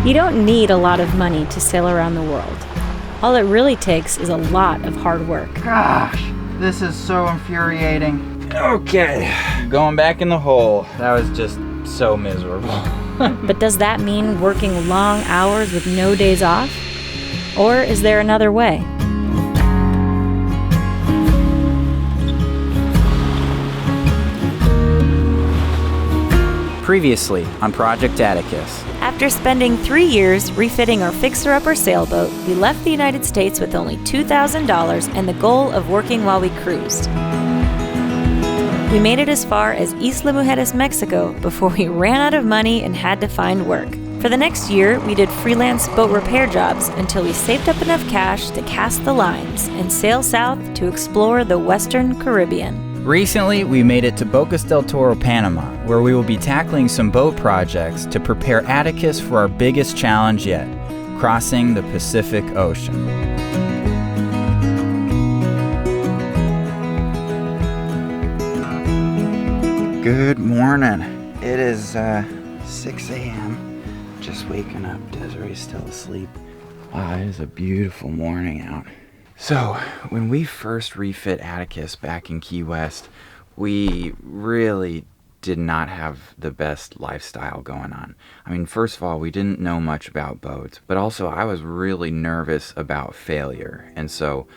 You don't need a lot of money to sail around the world. All it really takes is a lot of hard work. Gosh, this is so infuriating. Okay, going back in the hole. That was just so miserable. But does that mean working long hours with no days off? Or is there another way? Previously on Project Atticus. After spending 3 years refitting our fixer-upper sailboat, we left the United States with only $2,000 and the goal of working while we cruised. We made it as far as Isla Mujeres, Mexico, before we ran out of money and had to find work. For the next year, we did freelance boat repair jobs until we saved up enough cash to cast the lines and sail south to explore the Western Caribbean. Recently, we made it to Bocas del Toro, Panama, where we will be tackling some boat projects to prepare Atticus for our biggest challenge yet, crossing the Pacific Ocean. Good morning. It is 6 a.m. Just waking up. Desiree's still asleep. Wow, it is a beautiful morning out. So, when we first refit Atticus back in Key West, we really did not have the best lifestyle going on. I mean, first of all, we didn't know much about boats, but also I was really nervous about failure. And so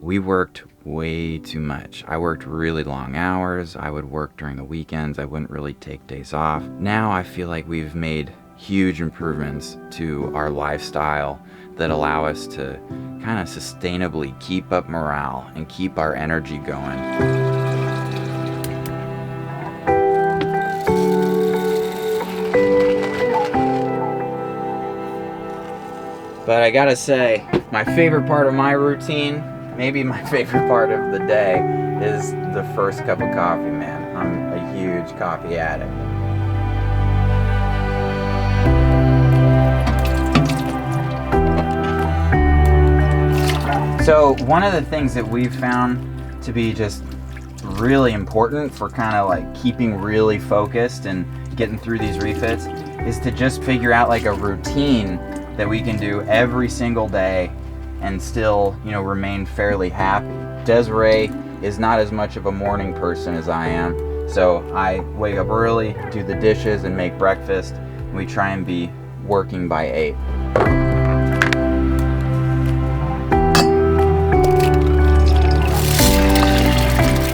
we worked way too much. I worked really long hours. I would work during the weekends. I wouldn't really take days off. Now I feel like we've made huge improvements to our lifestyle that allow us to kind of sustainably keep up morale and keep our energy going. But I gotta say, my favorite part of my routine, maybe my favorite part of the day, is the first cup of coffee, man. I'm a huge coffee addict. So one of the things that we've found to be just really important for kind of like keeping really focused and getting through these refits is to just figure out like a routine that we can do every single day and still, you know, remain fairly happy. Desiree is not as much of a morning person as I am, so I wake up early, do the dishes and make breakfast, and we try and be working by 8.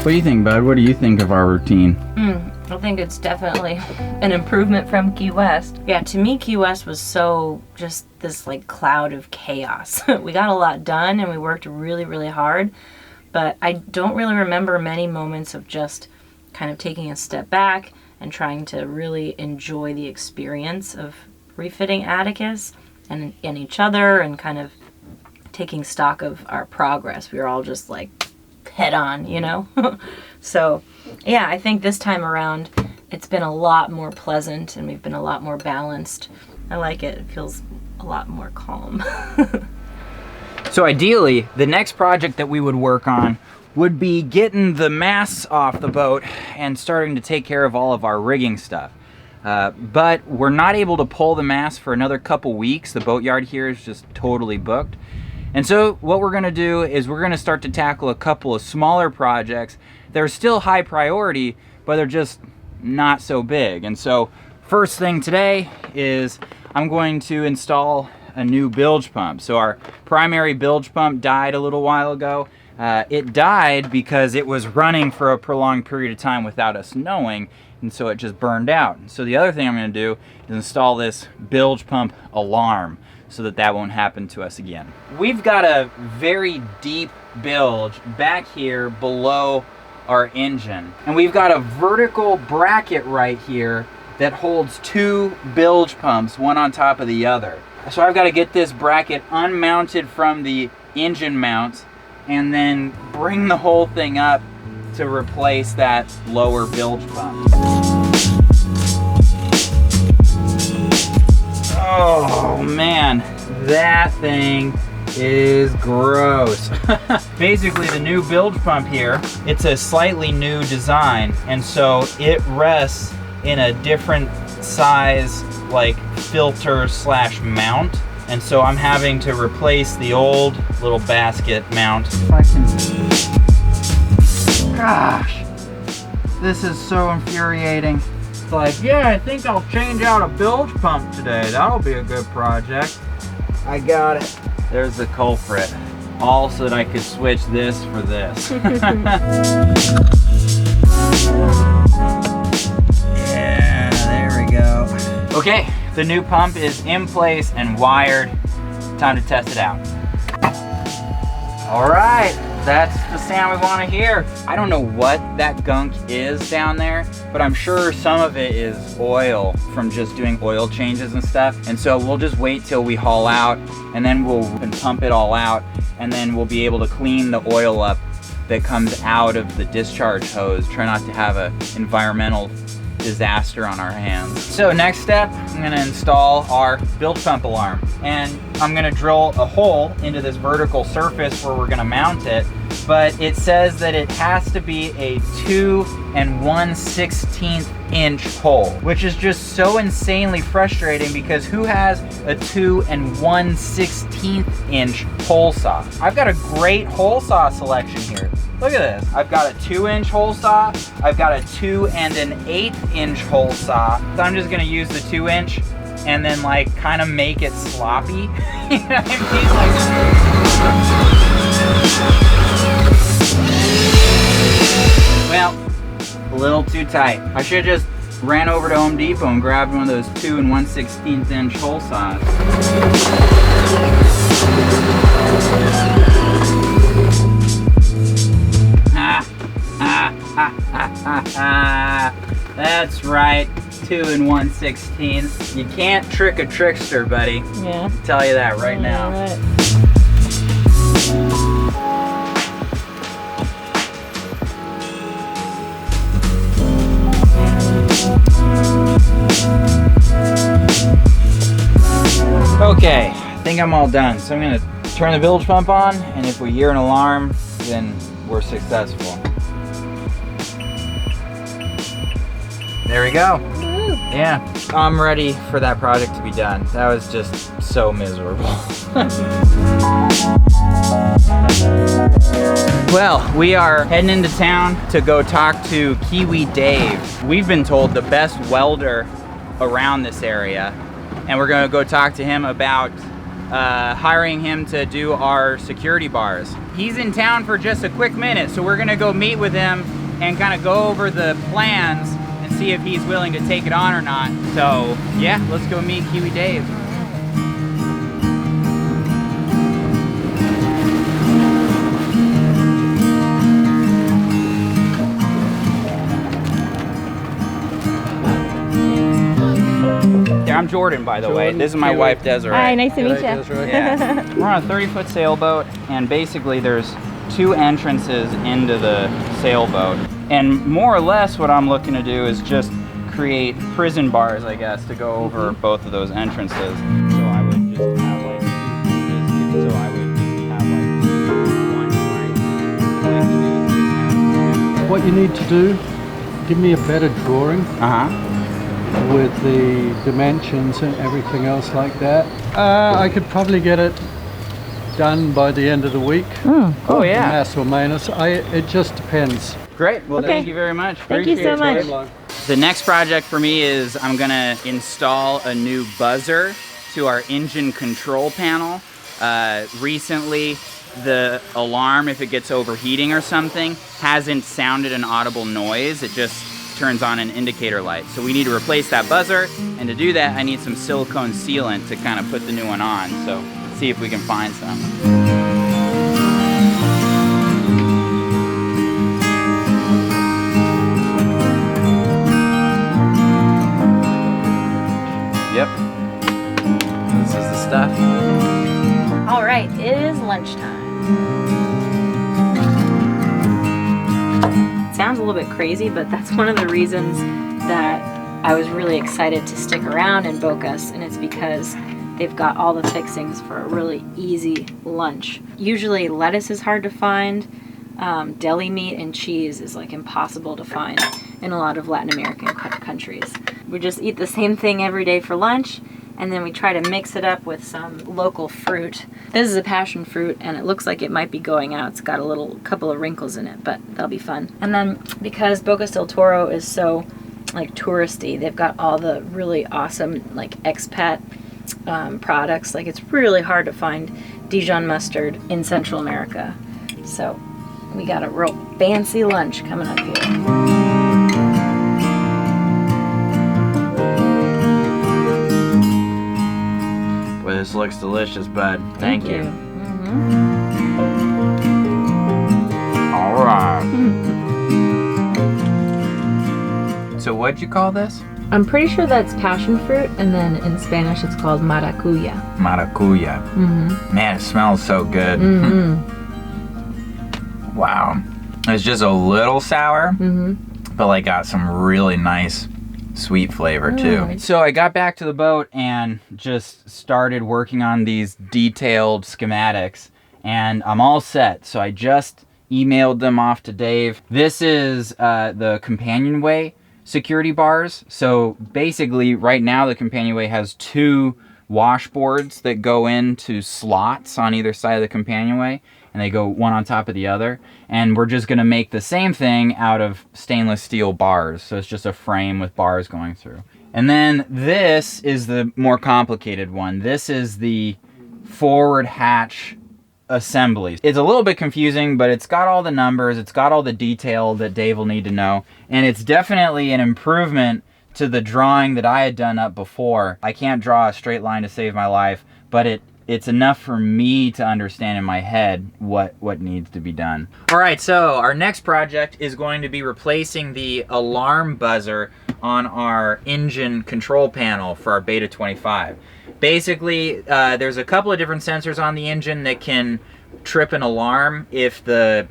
What do you think, bud? What do you think of our routine? I think it's definitely an improvement from Key West. Yeah, to me, Key West was so just this like cloud of chaos. We got a lot done and we worked really, really hard, but I don't really remember many moments of just kind of taking a step back and trying to really enjoy the experience of refitting Atticus and each other and kind of taking stock of our progress. We were all just like head on, you know? So yeah, I think this time around it's been a lot more pleasant and we've been a lot more balanced. I like it. It feels a lot more calm. So ideally, the next project that we would work on would be getting the masts off the boat and starting to take care of all of our rigging stuff. But we're not able to pull the mast for another couple weeks. The boatyard here is just totally booked. And so what we're gonna do is we're gonna start to tackle a couple of smaller projects. They're still high priority, but they're just not so big. And so first thing today is I'm going to install a new bilge pump. So our primary bilge pump died a little while ago. It died because it was running for a prolonged period of time without us knowing, and so it just burned out. So the other thing I'm gonna do is install this bilge pump alarm so that that won't happen to us again. We've got a very deep bilge back here below our engine, and we've got a vertical bracket right here that holds 2 bilge pumps, one on top of the other. So I've got to get this bracket unmounted from the engine mount and then bring the whole thing up to replace that lower bilge pump. Oh man, that thing is gross. Basically the new bilge pump here, it's a slightly new design, and so it rests in a different size like filter slash mount. And so I'm having to replace the old little basket mount. If I can... Gosh, this is so infuriating. It's like, yeah, I think I'll change out a bilge pump today. That'll be a good project. I got it. There's the culprit. All so that I could switch this for this. Yeah, there we go. Okay, the new pump is in place and wired. Time to test it out. All right, that's the sound we want to hear. I don't know what that gunk is down there, but I'm sure some of it is oil from just doing oil changes and stuff. And so we'll just wait till we haul out, and then we'll pump it all out, and then we'll be able to clean the oil up that comes out of the discharge hose. Try not to have an environmental disaster on our hands. So next step, I'm gonna install our bilge pump alarm. And I'm gonna drill a hole into this vertical surface where we're gonna mount it. But it says that it has to be a 2 1/16 inch hole, which is just so insanely frustrating because who has a 2 1/16 inch hole saw? I've got a great hole saw selection here. Look at this. I've got a 2-inch hole saw. I've got a 2 1/8 inch hole saw. So I'm just gonna use the 2-inch and then like kind of make it sloppy. You know what I mean? Well, a little too tight. I should have just ran over to Home Depot and grabbed one of those 2 1/16 inch hole saws. That's right, 2 1/16. You can't trick a trickster, buddy. Yeah. I'll tell you that right now. Right. Okay, I think I'm all done. So I'm gonna turn the bilge pump on, and if we hear an alarm, then we're successful. There we go. Woo. Yeah, I'm ready for that project to be done. That was just so miserable. Well, we are heading into town to go talk to Kiwi Dave. We've been told the best welder around this area, and we're gonna go talk to him about hiring him to do our security bars. He's in town for just a quick minute, so we're gonna go meet with him and kind of go over the plans and see if he's willing to take it on or not. So yeah, let's go meet Kiwi Dave. I'm Jordan, by the way. This is my wife, Desiree. Hi, nice to meet you. Yeah. We're on a 30-foot sailboat, and basically there's 2 entrances into the sailboat. And more or less what I'm looking to do is just create prison bars, I guess, to go over both of those entrances. So I would just have like, What you need to do, give me a better drawing. With the dimensions and everything else like that. I could probably get it done by the end of the week. Oh yeah. Mass or minus. It just depends. Great. Well, Okay. Thank you very much. Thank you so much. The next project for me is I'm gonna install a new buzzer to our engine control panel. Recently, the alarm, if it gets overheating or something, hasn't sounded an audible noise. It just turns on an indicator light. So we need to replace that buzzer, and to do that I need some silicone sealant to kind of put the new one on. So let's see if we can find some. Yep, this is the stuff. All right, it is lunchtime. Sounds a little bit crazy, but that's one of the reasons that I was really excited to stick around in Bocas, and it's because they've got all the fixings for a really easy lunch. Usually lettuce is hard to find, deli meat and cheese is like impossible to find in a lot of Latin American countries. We just eat the same thing every day for lunch, and then we try to mix it up with some local fruit. This is a passion fruit, and it looks like it might be going out. It's got a couple of wrinkles in it, but that'll be fun. And then because Bocas del Toro is so like touristy, they've got all the really awesome like expat products. Like it's really hard to find Dijon mustard in Central America. So we got a real fancy lunch coming up here. Boy, this looks delicious, bud. Thank you. All right. So what'd you call this? I'm pretty sure that's passion fruit, and then in Spanish it's called maracuya. Maracuya. Man, it smells so good. Wow. It's just a little sour, but like got some really nice sweet flavor too. So I got back to the boat and just started working on these detailed schematics, and I'm all set. So I just emailed them off to Dave. This is the companionway security bars. So basically right now the companionway has 2 washboards that go into slots on either side of the companionway, and they go one on top of the other. And we're just gonna make the same thing out of stainless steel bars. So it's just a frame with bars going through. And then this is the more complicated one. This is the forward hatch assembly. It's a little bit confusing, but it's got all the numbers, it's got all the detail that Dave will need to know, and it's definitely an improvement to the drawing that I had done up before. I can't draw a straight line to save my life, but it's enough for me to understand in my head what needs to be done. All right, so our next project is going to be replacing the alarm buzzer on our engine control panel for our Beta 25. Basically, there's a couple of different sensors on the engine that can trip an alarm if the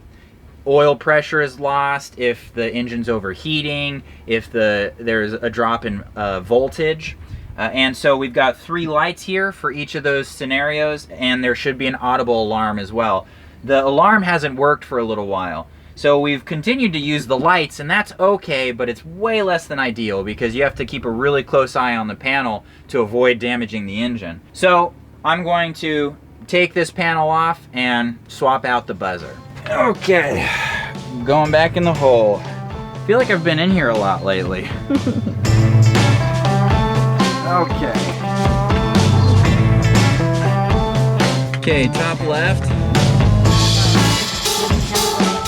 oil pressure is lost, if the engine's overheating, if there's a drop in voltage. And so we've got 3 lights here for each of those scenarios, and there should be an audible alarm as well. The alarm hasn't worked for a little while, so we've continued to use the lights, and that's okay, but it's way less than ideal because you have to keep a really close eye on the panel to avoid damaging the engine. So I'm going to take this panel off and swap out the buzzer. Okay, going back in the hole. I feel like I've been in here a lot lately. Okay. Okay, top left.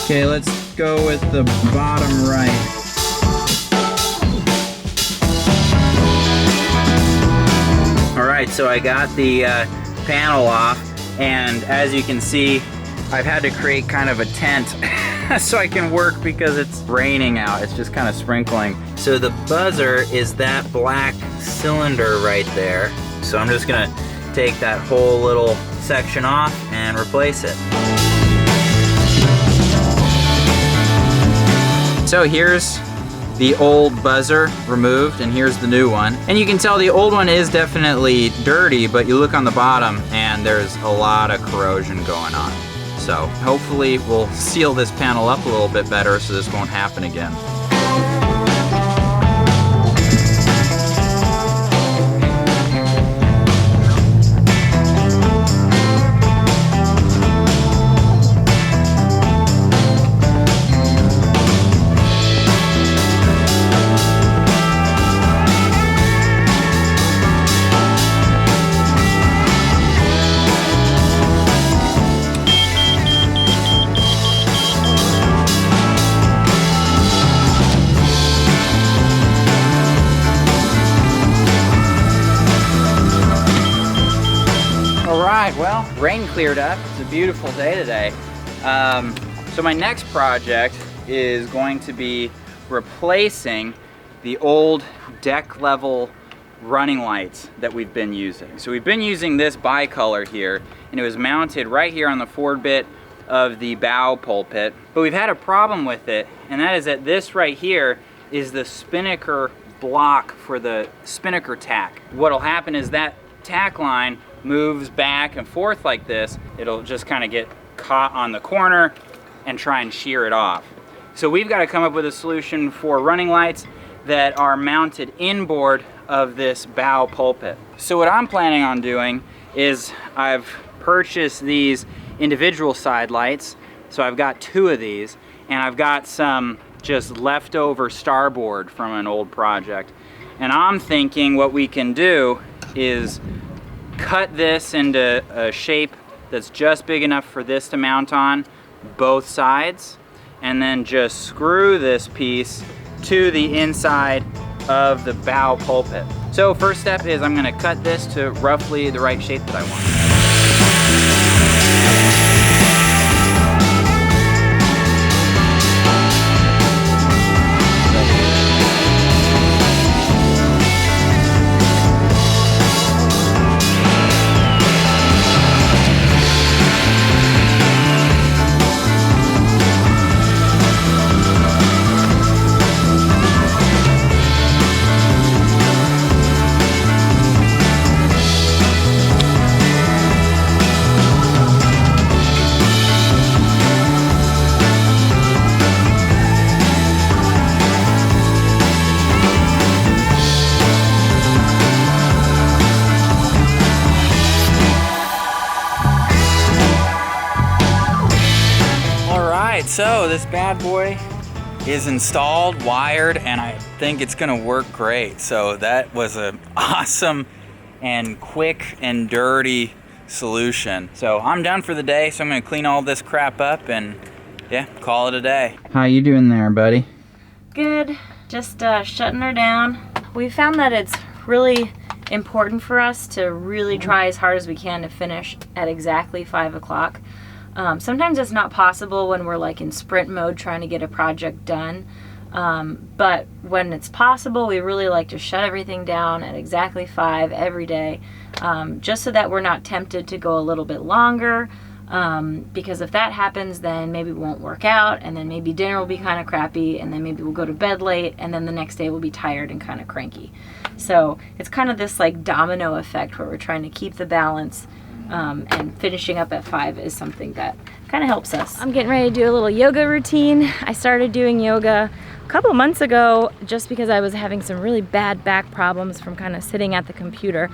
Okay, let's go with the bottom right. All right, so I got the panel off, and as you can see, I've had to create kind of a tent so I can work because it's raining out. It's just kind of sprinkling. So the buzzer is that black cylinder right there. So I'm just gonna take that whole little section off and replace it. So here's the old buzzer removed, and here's the new one. And you can tell the old one is definitely dirty, but you look on the bottom and there's a lot of corrosion going on. So hopefully we'll seal this panel up a little bit better so this won't happen again. Well, rain cleared up. It's a beautiful day today. So my next project is going to be replacing the old deck level running lights that we've been using. So we've been using this bicolor here, and it was mounted right here on the forward bit of the bow pulpit. But we've had a problem with it, and that is that this right here is the spinnaker block for the spinnaker tack. What'll happen is that tack line moves back and forth like this. It'll just kind of get caught on the corner and try and shear it off. So we've got to come up with a solution for running lights that are mounted inboard of this bow pulpit. So what I'm planning on doing is I've purchased these individual side lights. So I've got 2 of these, and I've got some just leftover starboard from an old project. And I'm thinking what we can do is cut this into a shape that's just big enough for this to mount on both sides, and then just screw this piece to the inside of the bow pulpit. So first step is I'm gonna cut this to roughly the right shape that I want. So this bad boy is installed, wired, and I think it's gonna work great. So that was an awesome and quick and dirty solution. So I'm done for the day, so I'm gonna clean all this crap up and yeah, call it a day. How you doing there, buddy? Good, just shutting her down. We found that it's really important for us to really try as hard as we can to finish at exactly 5 o'clock. Sometimes it's not possible when we're like in sprint mode trying to get a project done, but when it's possible, we really like to shut everything down at exactly 5 every day, just so that we're not tempted to go a little bit longer, because if that happens, then maybe we won't work out, and then maybe dinner will be kind of crappy, and then maybe we'll go to bed late, and then the next day we'll be tired and kind of cranky. So it's kind of this like domino effect where we're trying to keep the balance. And finishing up at 5 is something that kind of helps us. I'm getting ready to do a little yoga routine. I started doing yoga a couple of months ago just because I was having some really bad back problems from kind of sitting at the computer.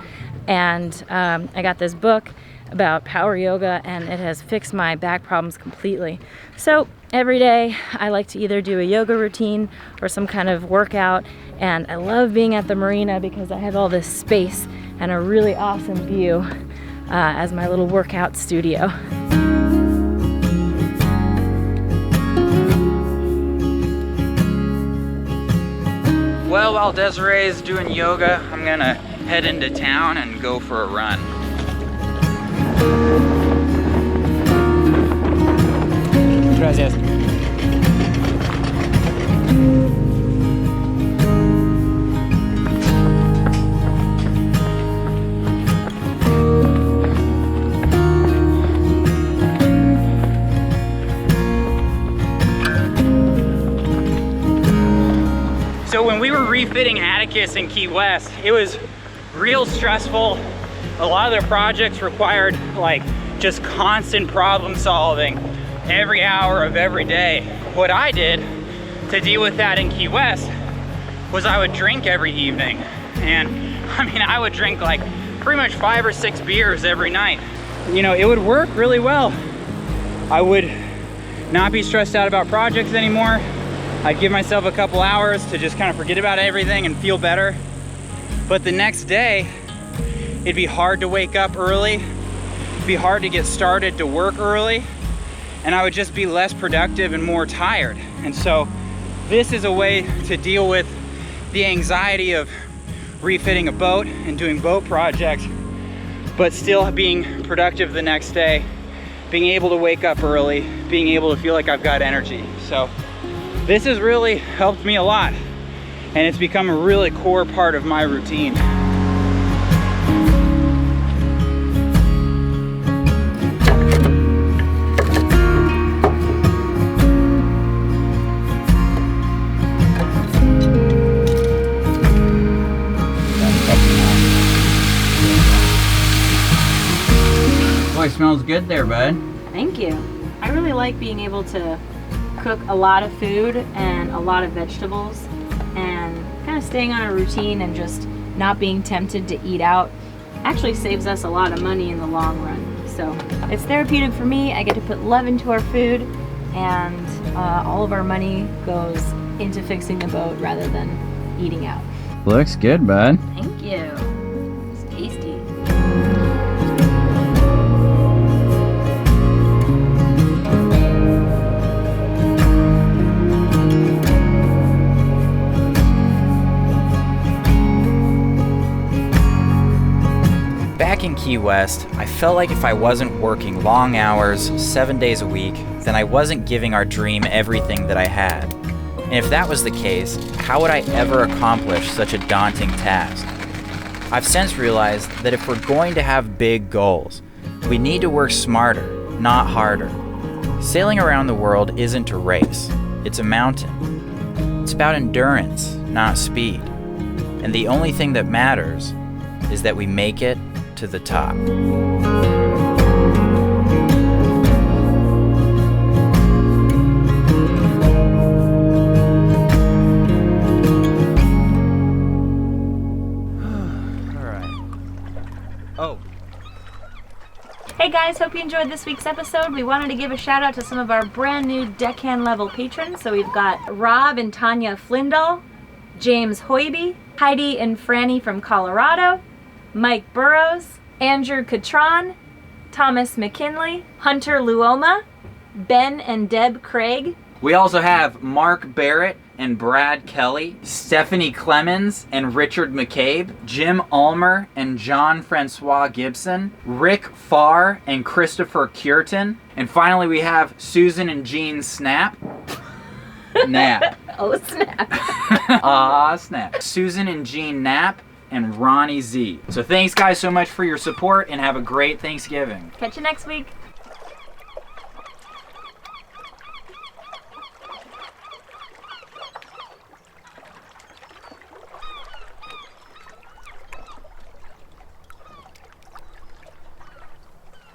And I got this book about power yoga, and it has fixed my back problems completely. So every day I like to either do a yoga routine or some kind of workout. And I love being at the marina because I have all this space and a really awesome view as my little workout studio. Well, while Desiree is doing yoga, I'm gonna head into town and go for a run. Gracias. So when we were refitting Atticus in Key West, it was real stressful. A lot of their projects required like just constant problem solving every hour of every day. What I did to deal with that in Key West was I would drink every evening. And I mean, I would drink like pretty much 5 or 6 beers every night. You know, it would work really well. I would not be stressed out about projects anymore. I'd give myself a couple hours to just kind of forget about everything and feel better. But the next day, it'd be hard to wake up early. It'd be hard to get started to work early. And I would just be less productive and more tired. And so this is a way to deal with the anxiety of refitting a boat and doing boat projects, but still being productive the next day, being able to wake up early, being able to feel like I've got energy. So this has really helped me a lot, and it's become a really core part of my routine. Boy, smells good there, bud. Thank you. I really like being able to cook a lot of food and a lot of vegetables, and kind of staying on a routine and just not being tempted to eat out actually saves us a lot of money in the long run. So it's therapeutic for me. I get to put love into our food, and all of our money goes into fixing the boat rather than eating out. Looks good, bud. Thank you. It's tasty. Back in Key West, I felt like if I wasn't working long hours, 7 days a week, then I wasn't giving our dream everything that I had. And if that was the case, how would I ever accomplish such a daunting task? I've since realized that if we're going to have big goals, we need to work smarter, not harder. Sailing around the world isn't a race, it's a mountain. It's about endurance, not speed. And the only thing that matters is that we make it to the top. Hey guys, hope you enjoyed this week's episode. We wanted to give a shout out to some of our brand new deckhand level patrons. So we've got Rob and Tanya Flindall, James Hoiby, Heidi and Franny from Colorado, Mike Burrows, Andrew Catron, Thomas McKinley, Hunter Luoma, Ben and Deb Craig. We also have Mark Barrett and Brad Kelly, Stephanie Clemens and Richard McCabe, Jim Ulmer and John Francois Gibson, Rick Farr and Christopher Cureton, and finally we have Susan and Jean Snap. Nap. Oh, snap. Snap. Susan and Jean Knapp and Ronnie Z. So thanks guys so much for your support, and have a great Thanksgiving. Catch you next week.